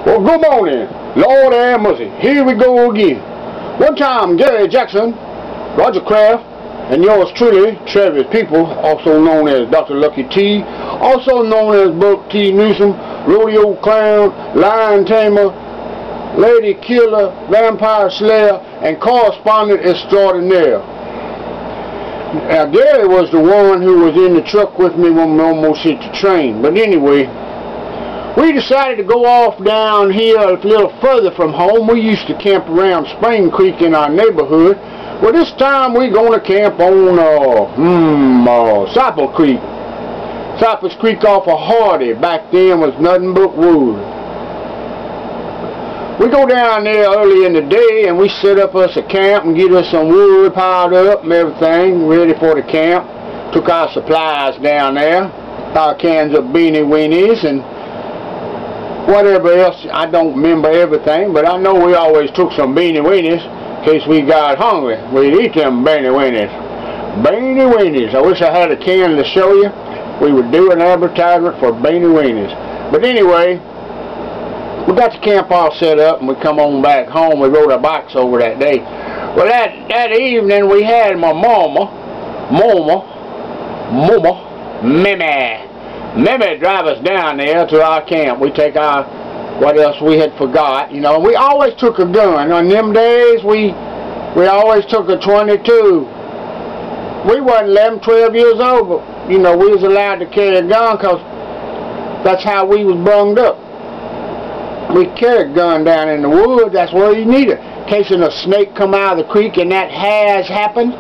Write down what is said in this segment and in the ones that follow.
Well, good morning. Lord have mercy. Here we go again. One time, Gary Jackson, Roger Kraft, and yours truly, Travis People, also known as Dr. Lucky T, also known as Buck T. Newsom, Rodeo Clown, Lion Tamer, Lady Killer, Vampire Slayer, and Correspondent Extraordinaire. Now, Gary was the one who was in the truck with me when we almost hit the train. But anyway, we decided to go off down here a little further from home. We used to camp around Spring Creek in our neighborhood. Well, this time we're going to camp on Cypress Creek. Cypress Creek off of Hardy. Back then was nothing but wood. We go down there early in the day and we set up us a camp and get us some wood piled up and everything ready for the camp. Took our supplies down there, our cans of beanie weenies and whatever else. I don't remember everything, but I know we always took some beanie weenies in case we got hungry. We'd eat them beanie weenies. Beanie weenies. I wish I had a can to show you. We would do an advertisement for beanie weenies. But anyway, we got the camp all set up and we come on back home. We rode our bikes over that day. Well, that evening we had my mama, Mimi drive us down there to our camp. We take our, what else we had forgot, you know. We always took a gun. On them days, we always took a .22. We wasn't 11, 12 years old, but, you know, we was allowed to carry a gun because that's how we was brunged up. We carried a gun down in the woods. That's where you need it. In case a snake come out of the creek, and that has happened.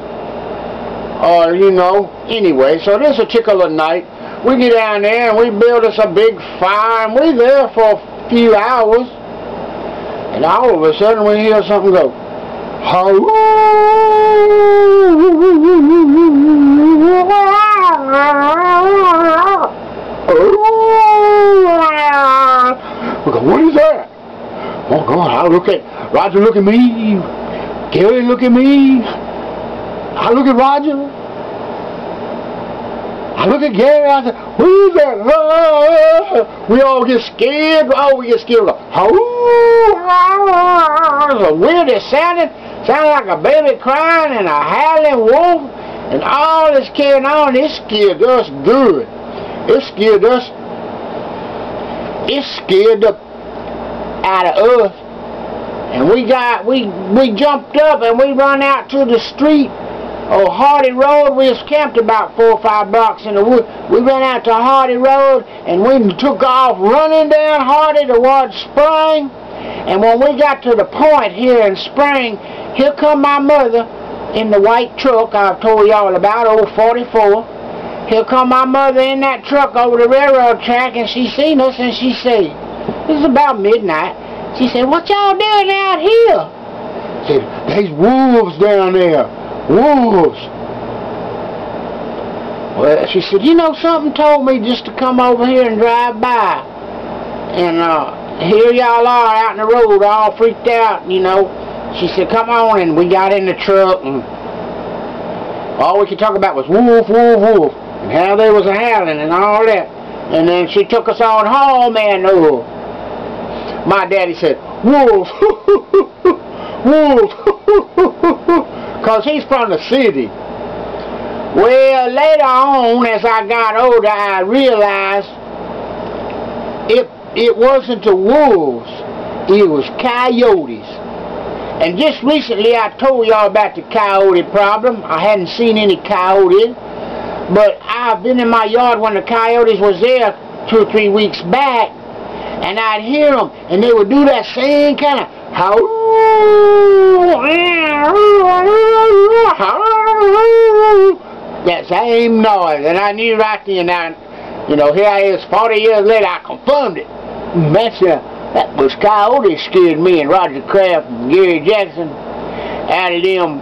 Or, you know, anyway. So this particular night, we get down there and we build us a big fire, and we're there for a few hours. And all of a sudden we hear something go, we go, what is that? Oh God, I look at Roger, look at me. Gary, look at me. I look at Roger. I look at Gary. I said, what is that? We all get scared. Oh, we get scared. So weird. It sounded like a baby crying and a howling wolf and all this carrying on. It scared us good. It scared us. It scared the out of us, and we jumped up and we run out to the street. Oh, Hardy Road. We was camped about 4 or 5 blocks in the woods. We ran out to Hardy Road and we took off running down Hardy towards Spring. And when we got to the point here in Spring, here come my mother in the white truck I've told y'all about, old 44. Here come my mother in that truck over the railroad track, and she seen us and she said, this is about midnight. She said, what y'all doing out here? She said, there's wolves down there. Wolves. Well, she said, you know, something told me just to come over here and drive by. And here y'all are out in the road all freaked out, you know. She said, come on, and we got in the truck, and all we could talk about was wolf, wolf, wolf, and how they was howling and all that. And then she took us on home, and my daddy said, wolf, wolf, because he's from the city. Well, later on, as I got older, I realized it wasn't the wolves, it was coyotes. And just recently I told y'all about the coyote problem. I hadn't seen any coyotes, but I've been in my yard when the coyotes was there 2 or 3 weeks back, and I'd hear them, and they would do that same kind of howl, that same noise, and I knew right then. You know, here I is 40 years later, I confirmed it. That was coyotes scared me and Roger Kraft and Gary Jackson out of them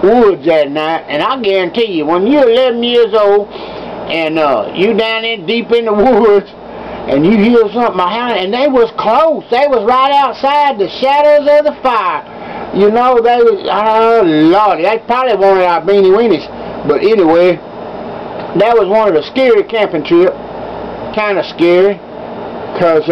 woods that night. And I guarantee you, when you're 11 years old and you down there deep in the woods and you hear something howling, and they was close. They was right outside the shadows of the fire. You know, they was, oh Lordy, they probably wanted our beanie weenies. But anyway, that was one of the scary camping trips. Kind of scary. because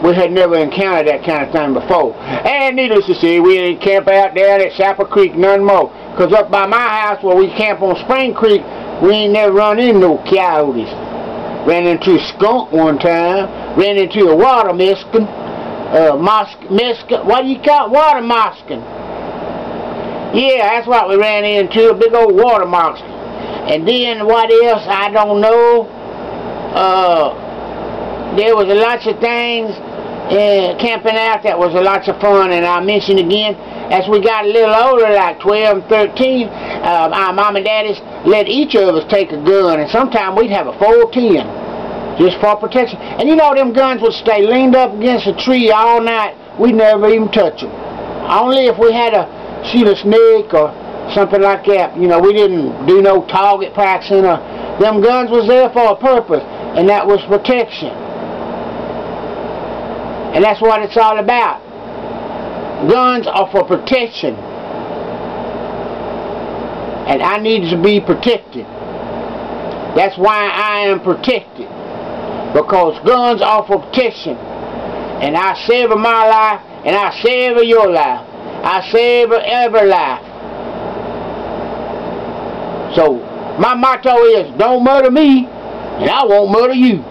we had never encountered that kind of thing before. And needless to say, we didn't camp out there at Sapper Creek none more. Because up by my house where we camp on Spring Creek, we ain't never run into no coyotes. Ran into a skunk one time, ran into a water miskin, what do you call it? Water mosquito. Yeah, that's what we ran into, a big old water mosquito. And then what else, I don't know. There was a lot of things camping out that was a lot of fun, and I'll mention again, as we got a little older, like 12 and 13, our mom and daddies let each of us take a gun, and sometimes we'd have a 410, just for protection. And you know, them guns would stay leaned up against a tree all night. We'd never even touch them. Only if we had to shoot a snake or something like that. You know, we didn't do no target practicing. Them guns was there for a purpose, and that was protection. And that's what it's all about. Guns are for protection. And I need to be protected. That's why I am protected. Because guns are for protection. And I savor my life, and I savor your life. I savor every life. So, my motto is, don't murder me, and I won't murder you.